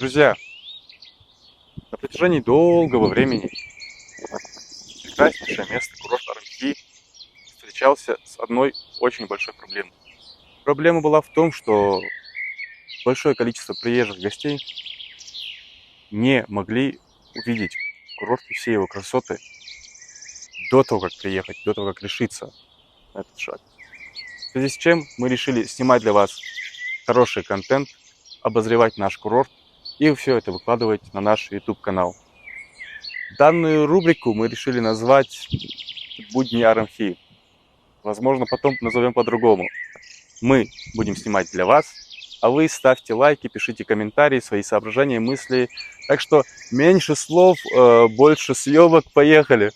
Друзья, на протяжении долгого времени прекраснейшее место, курорт Арамхи, встречался с одной очень большой проблемой. Проблема была в том, что большое количество приезжих гостей не могли увидеть курорт и все его красоты до того, как приехать, до того, как решиться на этот шаг. В связи с чем мы решили снимать для вас хороший контент, обозревать наш курорт и все это выкладывать на наш YouTube-канал. Данную рубрику мы решили назвать «Будни Арамхи». Возможно, потом назовем по-другому. Мы будем снимать для вас, а вы ставьте лайки, пишите комментарии, свои соображения, мысли. Так что меньше слов, больше съемок. Поехали!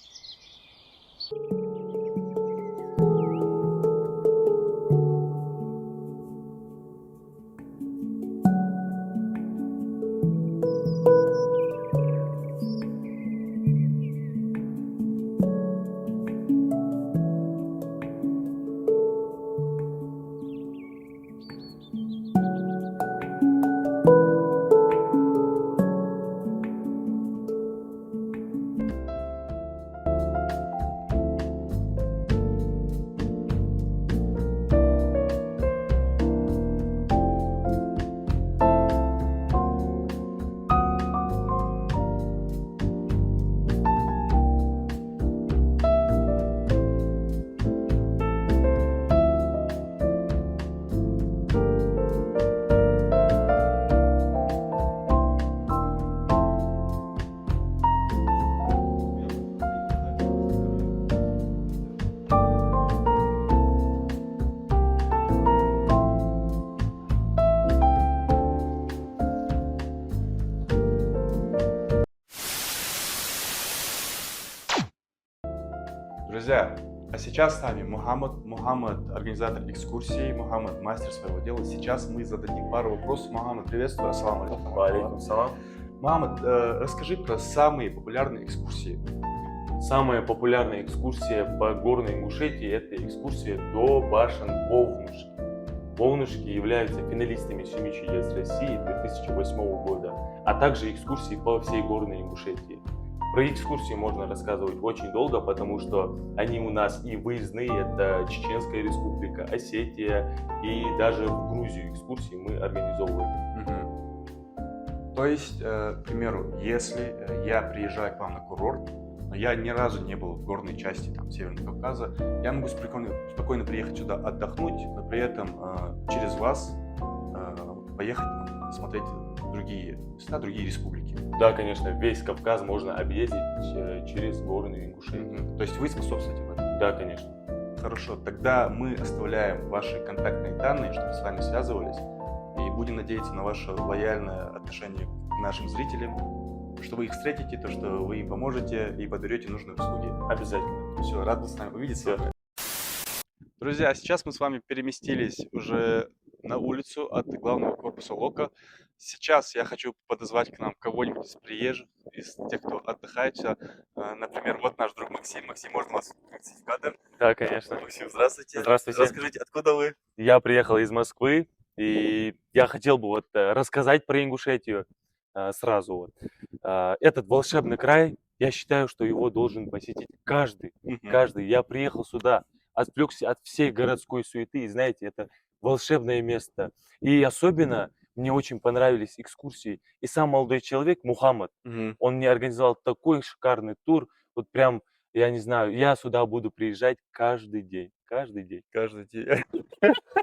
Друзья, а сейчас с нами Мухаммад, организатор экскурсии, Мухаммад, мастер своего дела. Сейчас мы зададим пару вопросов. Мухаммад, приветствую, ассаламу алейкум. Алейкум салам. Мухаммад, расскажи про самые популярные экскурсии. Самая популярная экскурсия по горной Ингушетии – это экскурсия до башен Волнушки. Волнушки являются финалистами «Семи чудес России» 2008 года, а также экскурсии по всей горной Ингушетии. Про экскурсии можно рассказывать очень долго, потому что они у нас и выездные, это Чеченская республика, Осетия, и даже в Грузию экскурсии мы организовываем. То есть, к примеру, если я приезжаю к вам на курорт, но я ни разу не был в горной части Северного Кавказа, я могу спокойно приехать сюда отдохнуть, но при этом через вас поехать смотреть другие места, другие республики. Да, конечно, весь Кавказ можно объездить через горную Ингушетию. То есть вы способствуете в этом? Да, конечно. Хорошо, тогда мы оставляем ваши контактные данные, чтобы с вами связывались, и будем надеяться на ваше лояльное отношение к нашим зрителям, что вы их встретите, то, что вы им поможете и подарете нужные услуги. Обязательно. Все, рад был с вами увидеться. Друзья, сейчас мы с вами переместились уже на улицу от главного корпуса ЛОКа. Сейчас я хочу подозвать к нам кого-нибудь из приезжих, из тех, кто отдыхает. Например, вот наш друг Максим. Максим, можно вас включить в кадр? Да, конечно. Максим, здравствуйте. Здравствуйте. Расскажите, откуда вы? Я приехал из Москвы, и я хотел бы рассказать про Ингушетию сразу. Этот волшебный край, я считаю, что его должен посетить каждый. Каждый. Я приехал сюда, отвлекся от всей городской суеты, и знаете, это волшебное место. И особенно мне очень понравились экскурсии. И сам молодой человек, Мухаммад, он мне организовал такой шикарный тур. Вот прям, я не знаю, я сюда буду приезжать каждый день. Каждый день. Каждый день.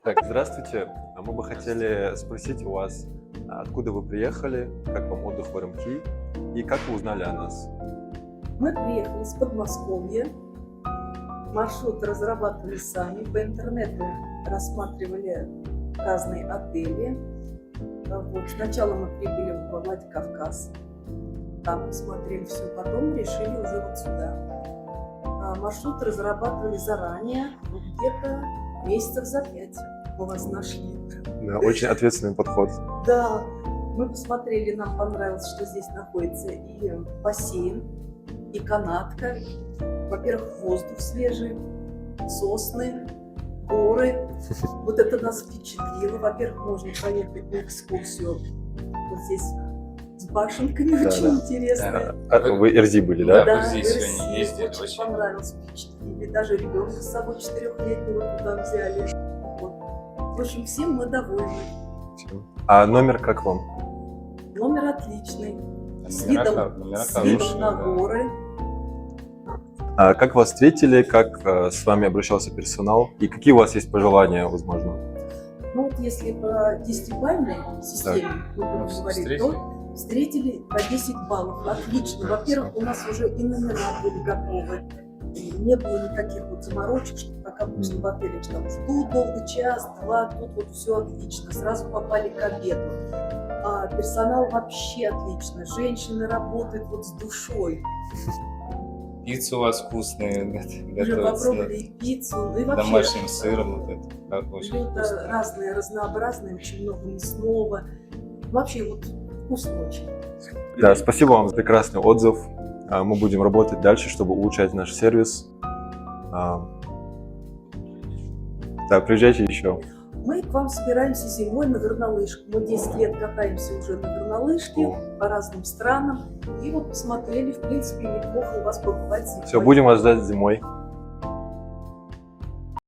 Так, здравствуйте. Мы бы хотели спросить у вас, откуда вы приехали, как вам отдых в Арамхи и как вы узнали о нас? Мы приехали из Подмосковья. Маршрут разрабатывали сами. По интернету рассматривали разные отели. Вот. Сначала мы прибыли в Владикавказ. Там посмотрели все, потом решили уже вот сюда. Маршрут разрабатывали заранее, где-то месяцев за 5 мы вас нашли. Да, очень ответственный подход. Да, мы посмотрели, нам понравилось, что здесь находится и бассейн, и канатка. Во-первых, воздух свежий, сосны, горы. Вот это нас впечатлило. Во-первых, можно проехать на экскурсию. Вот здесь башенками, Да, очень да. интересные. Вы РЗ были, да? Да. Да, в в Ирсию России они ездили, очень очень. понравилось, впечатлили. Даже ребенка с собой 4-летнего туда взяли. Вот. В общем, всем мы довольны. А номер как вам? Номер отличный. С Номера видом хорошие, на да. горы. А как вас встретили, как с вами обращался персонал и какие у вас есть пожелания, возможно? Ну вот если по 10-бальной системе мы будем говорить, встретили. то встретили по 10 баллов. Отлично. Во-первых, у нас уже и номера были готовы. И не было никаких вот заморочек, что как обычно в отеле, что там ждут долго, час-два, тут вот все отлично. Сразу попали к обеду. А персонал вообще отлично. Женщины работают вот с душой. Пиццу у вас вкусные Уже готовятся. попробовали и пиццу, ну и вообще Домашним сыром вот это. Как очень блюда вкусно. разные, разнообразные, очень много мясного. Вообще вот вкусно очень. Да, спасибо вам за прекрасный отзыв. Мы будем работать дальше, чтобы улучшать наш сервис. Да, приезжайте еще. Мы к вам собираемся зимой на горнолыжку. Мы 10 лет катаемся уже на горнолыжке О. по разным странам. И вот посмотрели, в принципе, неплохо у вас побывать зимой. Все, будем вас ждать зимой.